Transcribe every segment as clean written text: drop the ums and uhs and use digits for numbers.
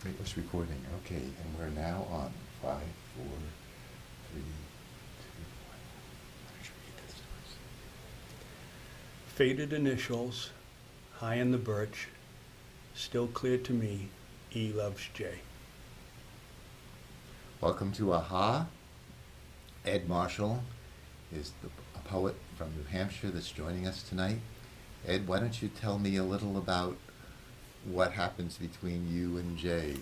It was recording. Okay, and we're now on 5, 4, 3, 2, 1. Why don't you read this to us? Faded initials, high in the birch, still clear to me, E loves J. Welcome to AHA. Ed Marshall is a poet from New Hampshire that's joining us tonight. Ed, why don't you tell me a little about what happens between you and Jay?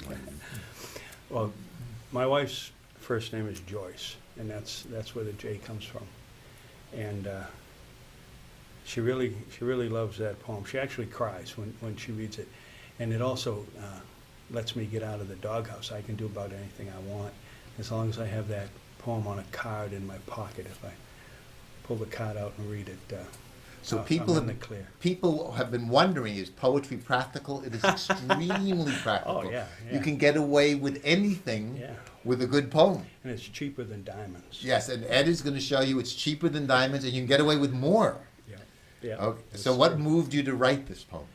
Well, my wife's first name is Joyce, and that's where the J comes from. And she really loves that poem. She actually cries when she reads it, and it also lets me get out of the doghouse. I can do about anything I want as long as I have that poem on a card in my pocket. If I pull the card out and read it, So I'm people in the clear. people have been wondering, is poetry practical? It is extremely practical. Oh, yeah. You can get away with anything Yeah. with a good poem. And it's cheaper than diamonds. Yes, and Ed is going to show you it's cheaper than diamonds and you can get away with more. Yeah. Yeah. Okay. So what moved you to write this poem?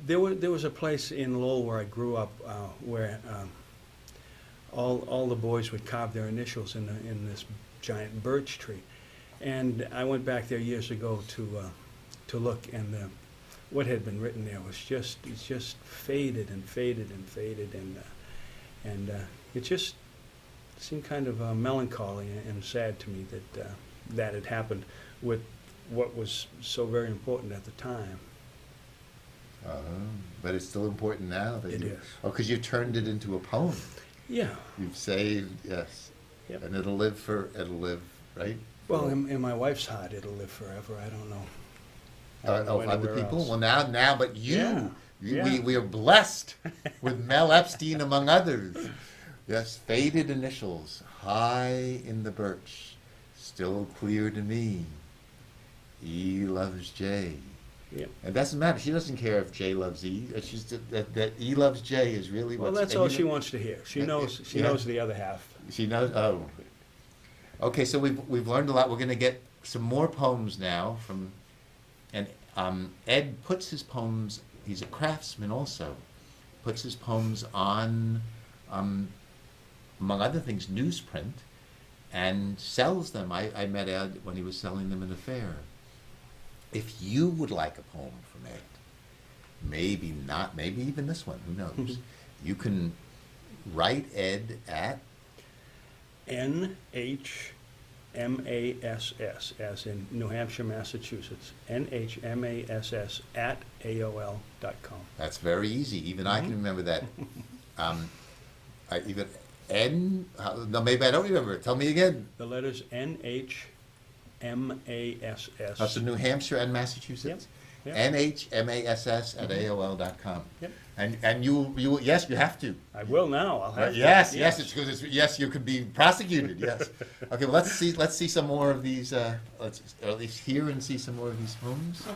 There was a place in Lowell where I grew up where all the boys would carve their initials in this giant birch tree, and I went back there years ago to look, and what had been written there was it's just faded and faded and faded, and it just seemed kind of melancholy and sad to me that that had happened with what was so very important at the time. But it's still important now. That It you, is. Oh, because you turned it into a poem. Yeah. You've saved, yes. Yep. And it'll live, right? Well, in my wife's heart, it'll live forever. I don't know. I don't know Of other anywhere people? else. Well, now, but you, Yeah. Yeah. we are blessed with Mel Epstein among others. Yes, faded initials, high in the birch, still clear to me. E loves J. Yep. It doesn't matter. She doesn't care if J loves E. It's just that E loves J is really Well, what's... that's and all you she know- wants to hear. She Yeah. knows the other half. She knows. Oh, okay. So we've learned a lot. We're going to get some more poems now from, and Ed puts his poems. He's a craftsman also. Puts his poems on, among other things, newsprint, and sells them. I met Ed when he was selling them in a fair. If you would like a poem from Ed, maybe not, maybe even this one, who knows? You can write Ed at NHMASS, as in New Hampshire, Massachusetts. NHMASS at AOL.com. That's very easy. Even I can remember that. Even N. No, maybe I don't remember it. Tell me again. The letters NHMASS. Oh, so New Hampshire and Massachusetts. Yep. NHMASS at AOL.com. Yep. And you yes, you have to. I will now. I'll have to. Yes, it's because yes, you could be prosecuted. Yes. Okay. Well, let's see some more of these. Let's at least hear and see some more of these poems. Okay.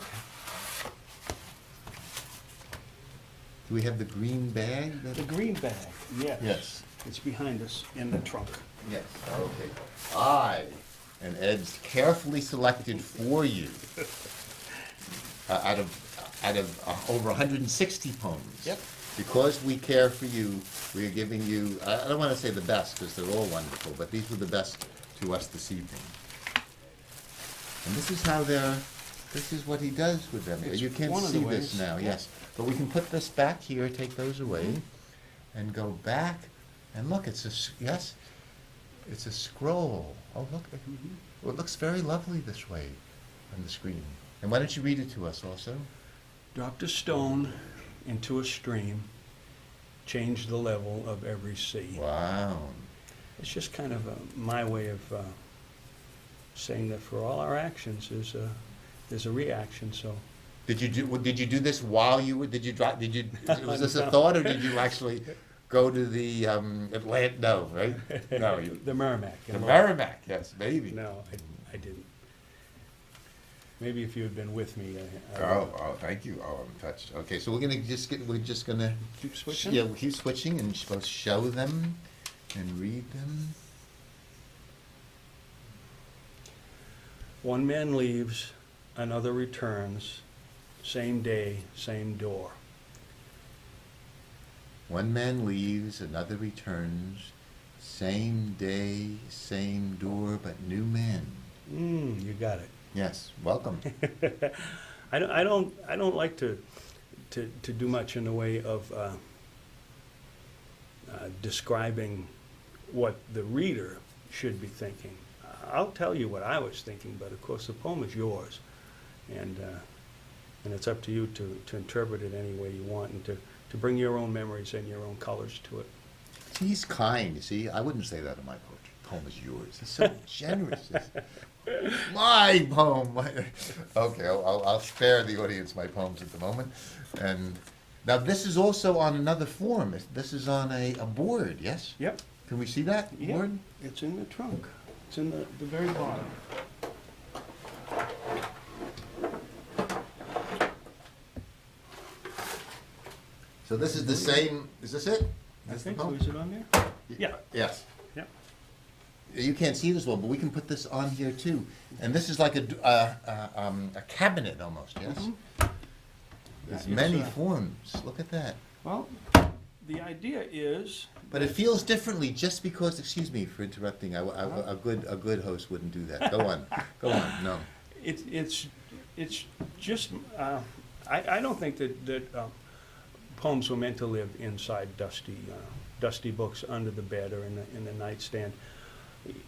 Do we have the green bag? The green bag. Yes. Yes. It's behind us in the trunk. Yes. Okay. And Ed's carefully selected for you out of over 160 poems. Yep. Because we care for you, we are giving you. I don't want to say the best because they're all wonderful, but these were the best to us this evening. And this is how they're. This is what he does with them. It's You can't one of see the this ways. now. Yes, but we can put this back here, take those away, and go back. And look, it's a scroll. Oh, look. Well, it looks very lovely this way on the screen. And why don't you read it to us also? Dropped a stone into a stream, changed the level of every sea. Wow. It's just kind of my way of saying that for all our actions, there's a reaction. So Did you do this while you were? Did you was this a No. thought, or did you actually go to the Atlantic? No, right? No, the Merrimack. the Merrimack. Yes, maybe. No, I didn't. Maybe if you had been with me. Oh, thank you. Oh, I'm touched. Okay, so we're just gonna Keep switching? Yeah, we'll keep switching and both show them and read them. One man leaves, another returns, same day, same door. One man leaves, another returns. Same day, same door, but new man. You got it. Yes, welcome. I don't like to do much in the way of describing what the reader should be thinking. I'll tell you what I was thinking, but of course the poem is yours, and it's up to you to interpret it any way you want, and to bring your own memories and your own colors to it. He's kind, you see. I wouldn't say that in my poetry. Poem is yours. He's so generous. My poem. Okay, I'll spare the audience my poems at the moment. And now this is also on another form. This is on a board, yes? Yep. Can we see that board? It's in the trunk. It's in the very bottom. So this is the same, is this it? I This think the so. poem? Is it on there? Yeah. Yes. Yep. You can't see this well, but we can put this on here too. And this is like a cabinet almost, yes? There's It's, many forms. Look at that. Well, the idea is. But it feels differently just because, excuse me for interrupting, a good host wouldn't do that. Go on, go on, no. It's just, I don't think that poems were meant to live inside dusty books under the bed or in the nightstand.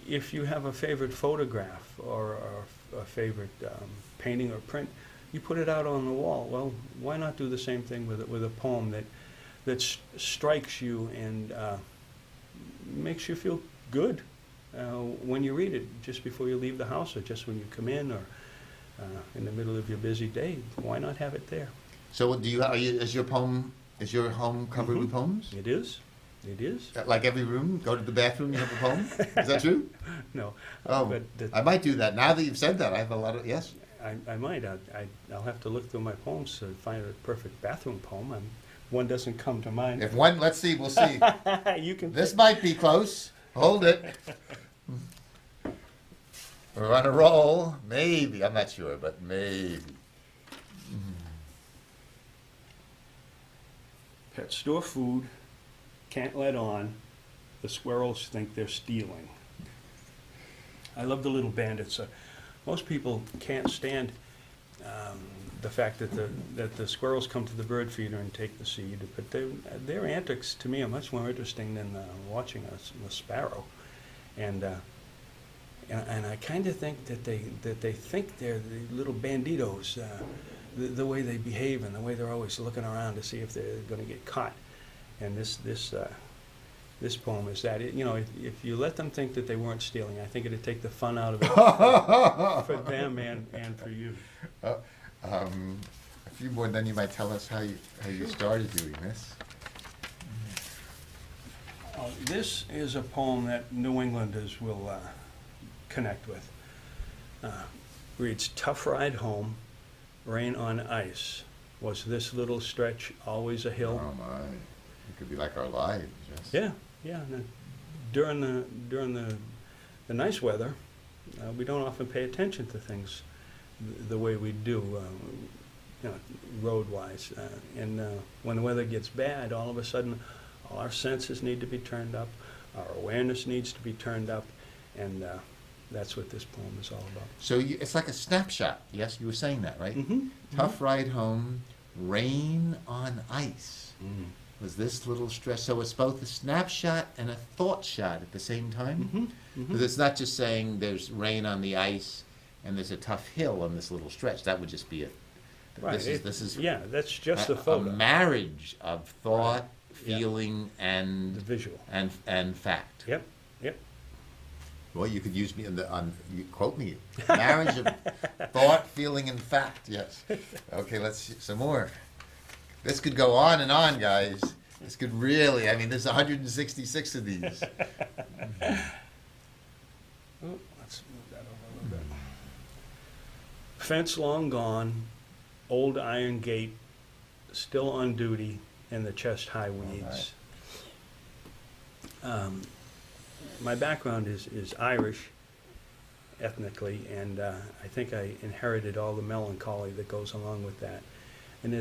If you have a favorite photograph or a favorite painting or print, you put it out on the wall. Well, why not do the same thing with a poem that strikes you and makes you feel good when you read it, just before you leave the house, or just when you come in, or in the middle of your busy day. Why not have it there? So is your home covered with poems? It is. It is. Like every room, go to the bathroom, you have a poem? Is that true? No. Oh, But I might do that. Now that you've said that, I have a lot of, yes? I might. I'll have to look through my poems to find a perfect bathroom poem. One doesn't come to mind. If one, let's see, we'll see. You can. This might be close. Hold it. We're on a roll. Maybe. I'm not sure, but maybe. Pet store food, can't let on, the squirrels think they're stealing. I love the little bandits. Most people can't stand the fact that the squirrels come to the bird feeder and take the seed, but their antics to me are much more interesting than watching a sparrow. And I kind of think that they think they're the little banditos, the way they behave and the way they're always looking around to see if they're going to get caught. And this poem is that. If you let them think that they weren't stealing, I think it'd take the fun out of it for them and for you. A few more, then you might tell us how you started doing this. This is a poem that New Englanders will connect with. Reads, "Tough ride home, rain on ice. Was this little stretch always a hill?" Oh my, it could be like our lives, yes. Yeah. And during the nice weather, we don't often pay attention to things the way we do, road-wise. And when the weather gets bad, all of a sudden, all our senses need to be turned up, our awareness needs to be turned up, and that's what this poem is all about. So it's like a snapshot. Yes, you were saying that, right? Mm-hmm. Tough ride home, rain on ice. Mm-hmm. Was this little stress? So it's both a snapshot and a thought shot at the same time? Mm-hmm. Mm-hmm. Because it's not just saying there's rain on the ice and there's a tough hill on this little stretch. That would just be it. Right. This is Yeah, that's just a a photo. marriage of thought, Yeah. feeling, and The visual. and fact. Yep. Well, you could use me you quote me. Marriage of thought, feeling, and fact. Yes. Okay, let's see some more. This could go on and on, guys. This could really, there's 166 of these. Oh, let's move that over a little bit. Fence long gone, old iron gate, still on duty in the chest-high weeds. My background is Irish, ethnically, and I think I inherited all the melancholy that goes along with that. And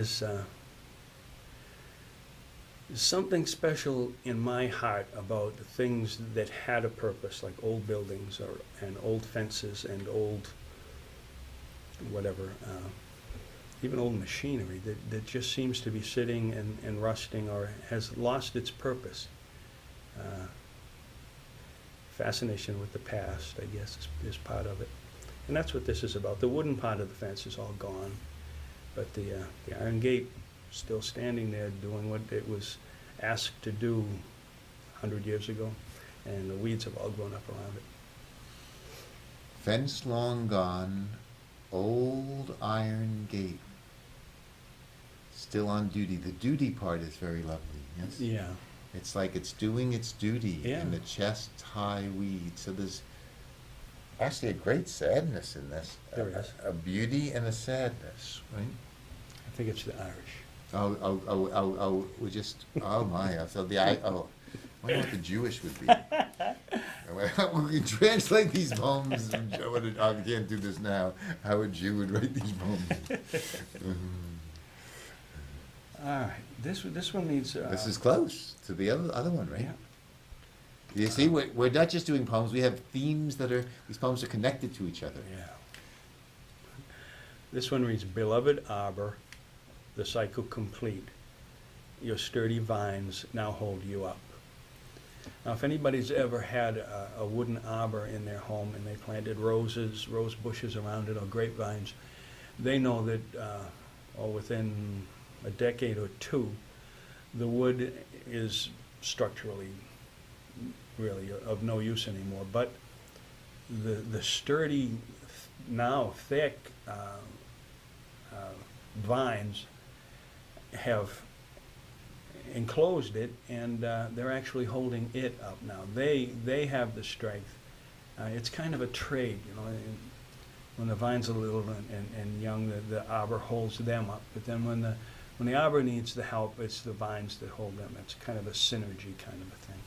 There's something special in my heart about the things that had a purpose, like old buildings and old fences and old whatever, even old machinery that just seems to be sitting and rusting or has lost its purpose. Fascination with the past, I guess, is part of it. And that's what this is about. The wooden part of the fence is all gone, but the iron gate still standing there doing what it was asked to do 100 years ago, and the weeds have all grown up around it. Fence long gone, old iron gate, still on duty. The duty part is very lovely, yes? Yeah. It's like it's doing its duty Yeah. in the chest-high weeds. So there's actually a great sadness in this. There is. A beauty and a sadness, right? I think it's the Irish. We just, oh my, so I wonder what the Jewish would be. We can translate these poems, I can't do this now, how a Jew would write these poems. All right, this one needs... This is close to the other one, right? Yeah. You see, we're not just doing poems, we have themes these poems are connected to each other. Yeah. This one reads, Beloved arbor, the cycle complete, your sturdy vines now hold you up. Now, if anybody's ever had a wooden arbor in their home and they planted rose bushes around it or grapevines, they know that within a decade or two, the wood is structurally really of no use anymore. But the sturdy, now thick vines have enclosed it, and they're actually holding it up now. They have the strength. It's kind of a trade, you know. When the vines are little and young, the arbor holds them up. But then when the arbor needs the help, it's the vines that hold them. It's kind of a synergy kind of a thing.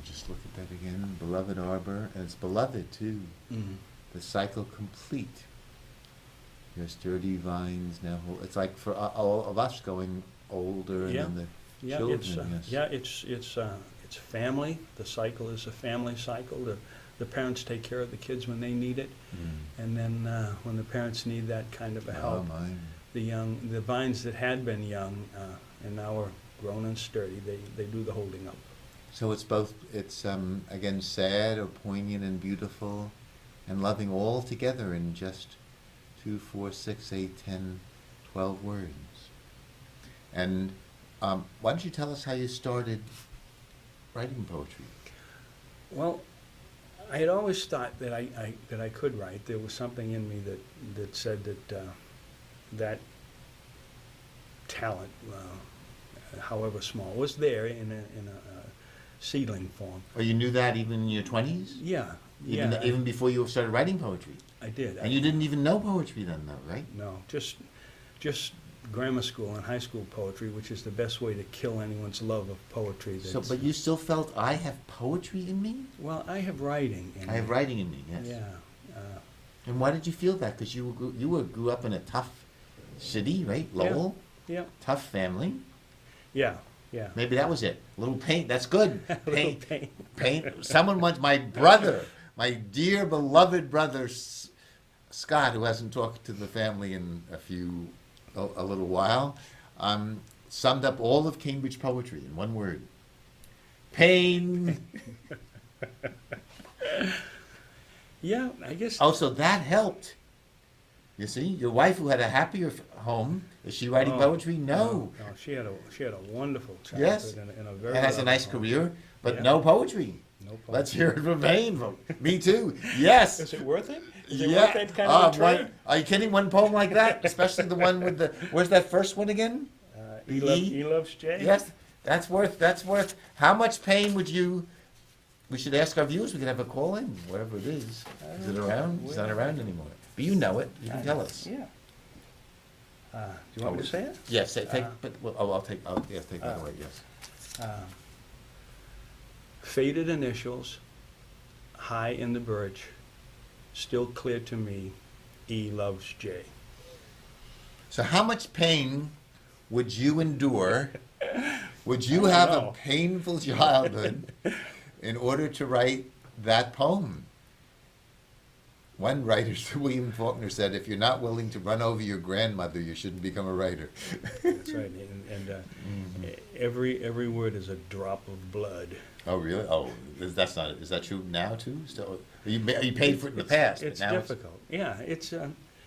Just look at that again, beloved arbor, and it's beloved too. Mm-hmm. The cycle complete. Your sturdy vines now hold. It's like for all of us going older, Yeah. and then the Yeah, children. it's family. The cycle is a family cycle. The parents take care of the kids when they need it, and then when the parents need that kind of a help, the vines that had been young and now are grown and sturdy, they do the holding up. So it's both. It's again sad or poignant and beautiful, and loving all together in just 2, 4, 6, 8, 10, 12 words. And why don't you tell us how you started writing poetry? Well, I had always thought that I could write. There was something in me that said that talent, however small, was there in a seedling form. Or you knew that even in your 20s? Yeah, Even before you started writing poetry? I did. And you didn't even know poetry then, though, right? No, just grammar school and high school poetry, which is the best way to kill anyone's love of poetry. But you still felt, I have poetry in me? Well, I have writing in me. I have writing in me, yes. Yeah. And why did you feel that? Because you grew up in a tough city, right? Lowell? Yeah. Tough family? Yeah. Maybe that was it. A little paint, that's good. Little paint. Paint. Someone once, my brother, my dear beloved brother, Scott, who hasn't talked to the family in a little while, summed up all of Cambridge poetry in one word. Pain. Yeah, I guess. Oh, so that helped. You see, your wife who had a happier home, is she writing poetry? No. No, she had a wonderful childhood. Yes. And a very And has a nice loving home. career, but Yeah. no poetry. No poetry. Let's hear it from Vane. Me too. Yes. Is it worth it? Is it Yeah. worth that kind of a trade? Are you kidding? One poem like that, especially the one with the. Where's that first one again? He loves Jay. Yes, that's worth. How much pain would you? We should ask our viewers. We could have a call in, whatever it is. Is it around? It's not around anymore. But you know it. You can tell us. Yeah. Do you want me to say it? Yes. I'll take that away. Yes. Faded initials, high in the birch, still clear to me, E loves J. So how much pain would you endure Would you I don't have know. a painful childhood in order to write that poem? One writer, William Faulkner, said, "If you're not willing to run over your grandmother, you shouldn't become a writer." That's right. And every word is a drop of blood. Oh, really? Oh, that's not. Is that true now too? Still, you paid for it in the past, but It's now difficult. Yeah, it's.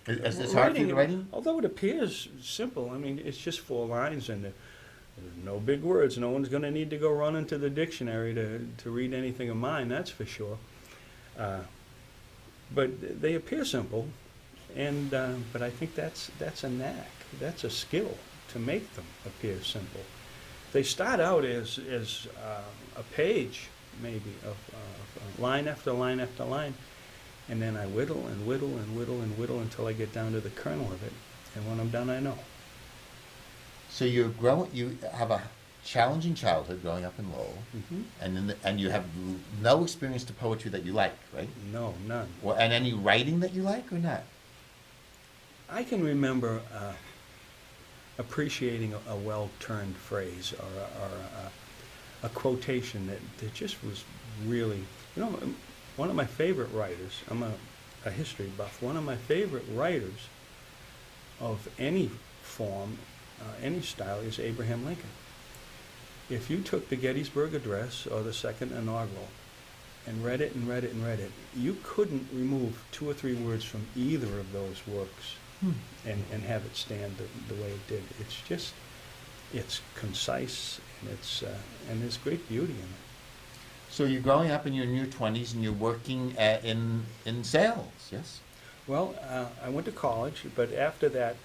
It's hard for you to writing? Although it appears simple, I mean, it's just 4 lines and there's no big words. No one's going to need to go run into the dictionary to read anything of mine, that's for sure. But they appear simple, and but I think that's a knack, that's a skill to make them appear simple. They start out as a page, maybe, of line after line after line, and then I whittle and whittle and whittle and whittle until I get down to the kernel of it, and when I'm done, I know. So you have a challenging childhood growing up in Lowell, and you have no experience to poetry that you like, right? No, none. Well, and any writing that you like or not? I can remember appreciating a well-turned phrase or a quotation that just was really, one of my favorite writers, I'm a history buff, one of my favorite writers of any form, any style, is Abraham Lincoln. If you took the Gettysburg Address or the Second Inaugural and read it and read it and read it, you couldn't remove 2 or 3 words from either of those works and have it stand the way it did. It's just, it's concise, and there's great beauty in it. So you're growing up and you're in your 20s and you're working in sales, yes? Well, I went to college, but after that...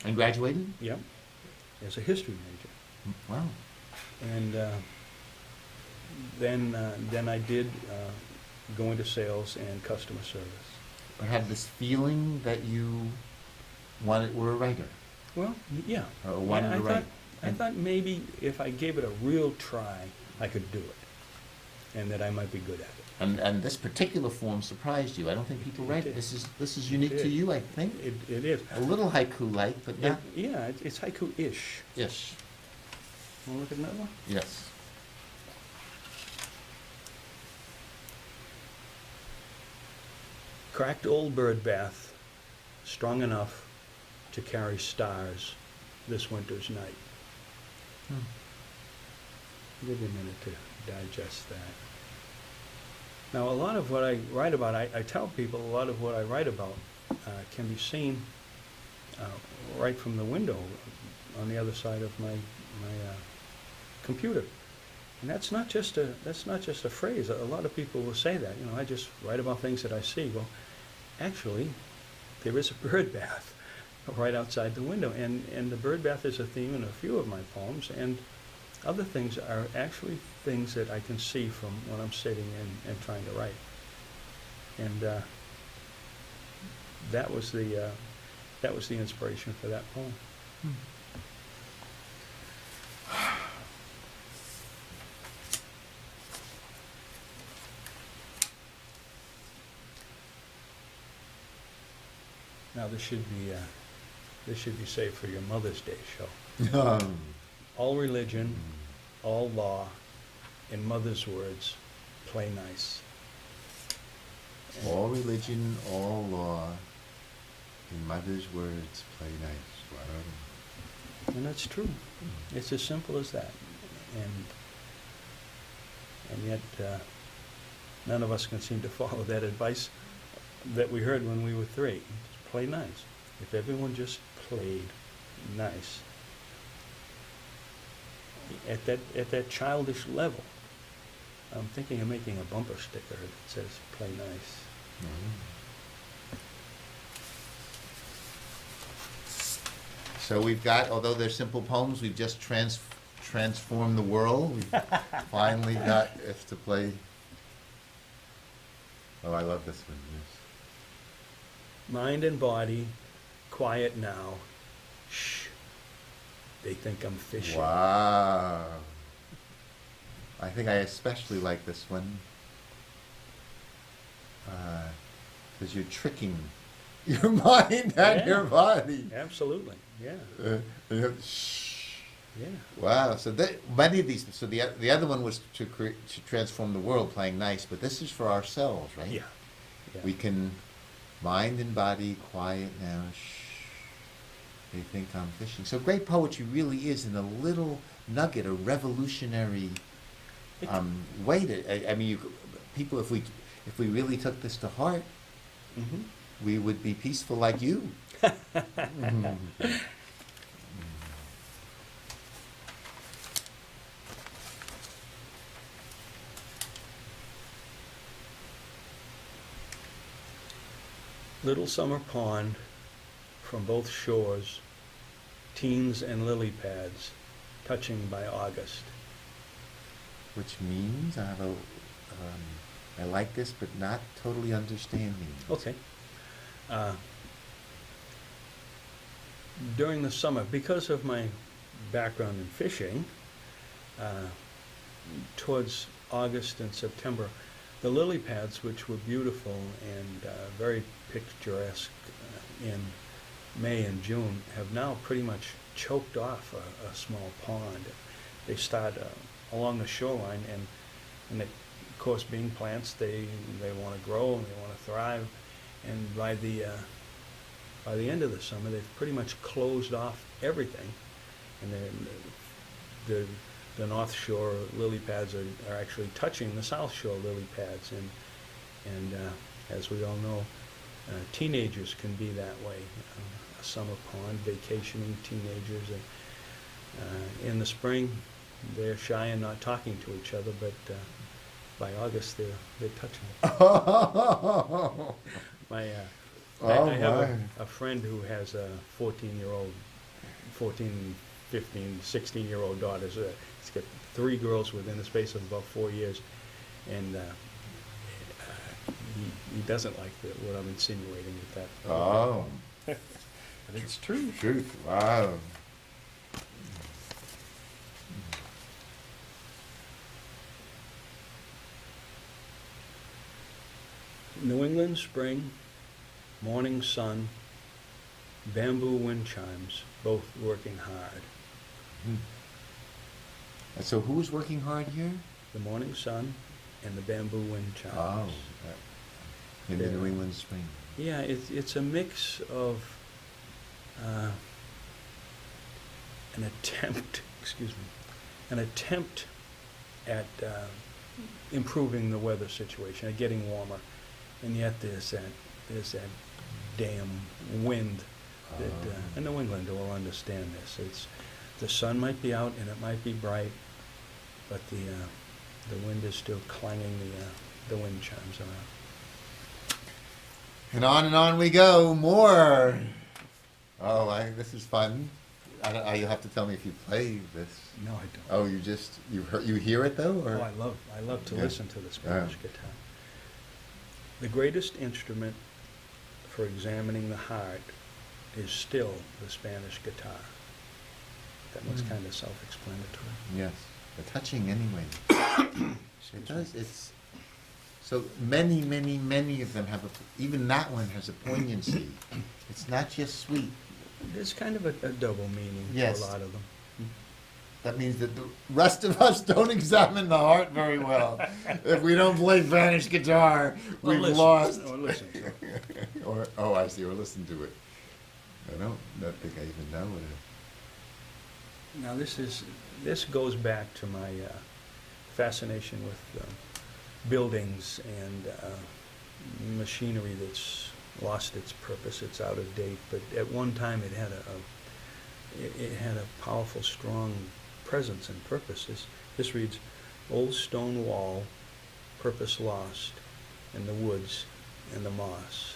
And graduated? Yep, as a history major. Wow. And then I did go into sales and customer service. But had this feeling that you were a writer? Well, yeah. Or wanted to write? I thought maybe if I gave it a real try, I could do it, and that I might be good at it. And this particular form surprised you. I don't think people write it. This is unique to you, I think. It is. A little haiku-like, but not... Yeah, it's haiku-ish. Yes. Want to look at another one? Yes. Cracked old birdbath, strong enough to carry stars this winter's night. Give you a minute to digest that. Now, a lot of what I write about, I tell people a lot of what I write about can be seen right from the window on the other side of my computer. And that's not just a phrase. A lot of people will say that. I just write about things that I see. Well, actually, there is a bird bath right outside the window, and the bird bath is a theme in a few of my poems, and other things are actually things that I can see from when I'm sitting and trying to write. And that was the inspiration for that poem. Now this should be saved for your Mother's Day show. All religion, all law, in Mother's words, play nice. All religion, all law, in Mother's words, play nice. Wow. And that's true. It's as simple as that. And yet, none of us can seem to follow that advice that we heard when we were 3. Just play nice. If everyone just played nice, at that childish level, I'm thinking of making a bumper sticker that says "Play nice." So we've got, although they're simple poems, we've just transformed the world. We've finally got if to play. Oh, I love this one. Yes. Mind and body, quiet now. Shh. They think I'm fishing. Wow. I think I especially like this one because you're tricking your mind and your body. Absolutely, yeah. You have, shh. Yeah. Wow. So many of these. So the other one was to transform the world, playing nice. But this is for ourselves, right? Yeah. Yeah. We can mind and body quiet now. Shh. They think I'm fishing. So great poetry really is in a little nugget, a revolutionary way to. I mean, people, if we really took this to heart, Mm-hmm. we would be peaceful like you. Mhm. Little summer pond from both shores, teens and lily pads, touching by August. Which means I like this, but not totally understanding. Okay. Uh, During the summer, because of my background in fishing, uh, towards August and September, the lily pads, which were beautiful and very picturesque in May and June, have now pretty much choked off a small pond. They start along the shoreline, and of course, being plants, they want to grow and they want to thrive. And by the end of the summer, they've pretty much closed off everything, and the North Shore lily pads are actually touching the South Shore lily pads, and as we all know, teenagers can be that way. A summer pond, vacationing teenagers, and in the spring, they're shy and not talking to each other, but by August, they're touching. I have a friend who has a 14-year-old, 14, 15, 16-year-old daughters. He's got 3 girls within the space of about 4 years, and he doesn't like what I'm insinuating with that. Oh. But it's true. Truth. Wow. New England spring, morning sun, bamboo wind chimes, both working hard. Hmm. So who's working hard here? The morning sun and the bamboo wind chimes. Oh, in the They're- New England spring. Yeah, it's a mix of an attempt, an attempt at improving the weather situation, at getting warmer, and yet there's that damn wind that, and New Englander will understand this. The sun might be out and it might be bright, but the wind is still clanging the wind chimes around. And on we go. More. Oh, this is fun. You'll have to tell me if you play this. No, I don't. Oh, you hear it though, or? Oh, I love to Yeah. listen to the Spanish guitar. The greatest instrument for examining the heart is still the Spanish guitar. That looks kind of self-explanatory. Yes, the touching anyway. It does. It's so many of them have even that one has a poignancy. It's not just sweet. There's kind of a double meaning Yes. to a lot of them. That means that the rest of us don't examine the heart very well. If we don't play Spanish guitar, we've lost. Or listen to it. Or I see, or listen to it. I don't think I even know what it. Now this goes back to my fascination with buildings and machinery that's lost its purpose. It's out of date, but at one time it had a powerful, strong presence and purpose. This reads, "Old stone wall, purpose lost, in the woods and the moss."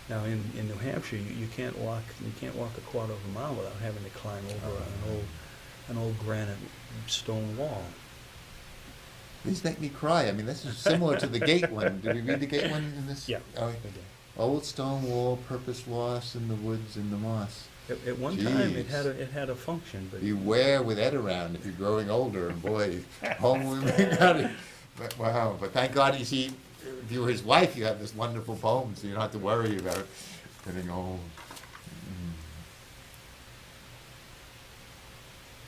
Now in New Hampshire, you can't walk a quarter of a mile without having to climb over an old granite stone wall. These make me cry. I mean, this is similar to the gate one. Did we read the gate one in this? Yeah. Oh, old stone wall, purpose lost in the woods and the moss. At one time, it Jeez. had a function, but Beware with Ed around if you're growing older, and boy, home women got it. But, wow, but thank God, you see, if you were his wife, you have this wonderful poem, so you don't have to worry about getting old.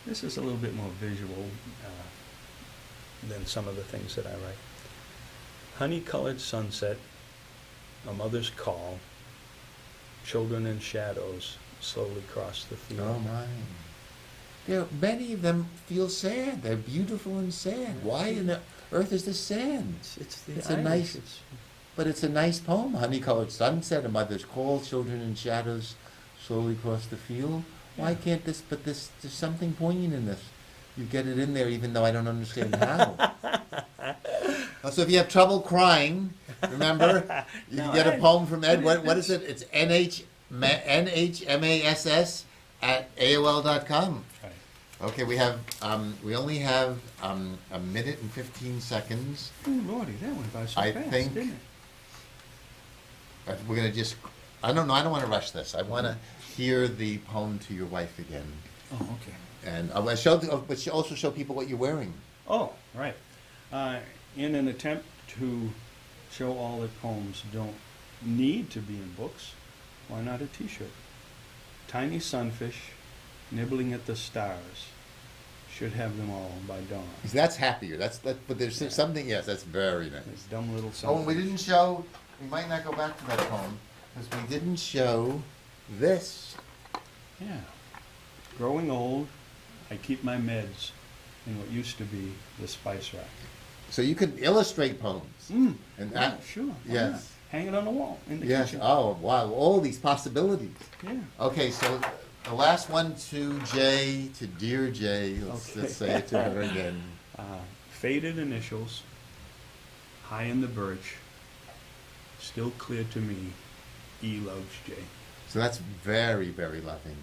This is a little bit more visual than some of the things that I write. Honey-colored sunset, a mother's call, children in shadows slowly cross the field. Oh my. Many of them feel sad. They're beautiful and sad. Why in the earth is this sad? It's a nice, but it's a nice poem. Honey-colored sunset, a mother's call, children in shadows slowly cross the field. Why can't this? But there's something poignant in this. You get it in there, even though I don't understand how. So if you have trouble crying, remember, you can get a poem from Ed. What is it? It's nhmass@aol.com. Right. Okay, we only have a minute and 15 seconds. Oh, Lordy, that went by so I fast, think- didn't it? We're gonna just. I don't know. I don't want to rush this. I want to hear the poem to your wife again, Oh, okay. and I want but also show people what you're wearing. Oh, right. In an attempt to show all that poems don't need to be in books, why not a T-shirt? Tiny sunfish nibbling at the stars should have them all by dawn. That's happier. But there's something. Yes, that's very nice. This dumb little sunfish. Oh, and we didn't show. We might not go back to that poem because we didn't show this. Yeah. Growing old, I keep my meds in what used to be the spice rack. So you can illustrate poems. And Yeah, that, sure. Why yes. not? Hang it on the wall in the yes. kitchen. Oh, wow. All these possibilities. Yeah. Okay, so the last one to Jay, to dear Jay. Let's say it to her again. Faded initials, high in the birch, still clear to me, E loves Jay. So that's very, very loving.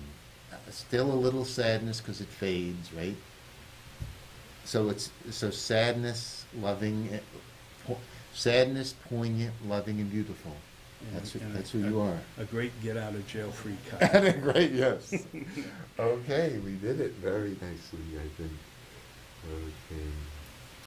Still a little sadness because it fades, right? So sadness, loving, sadness, poignant, loving, and beautiful. That's who you are. A great get out of jail free card. Great, yes. Okay, we did it very nicely, I think. Okay.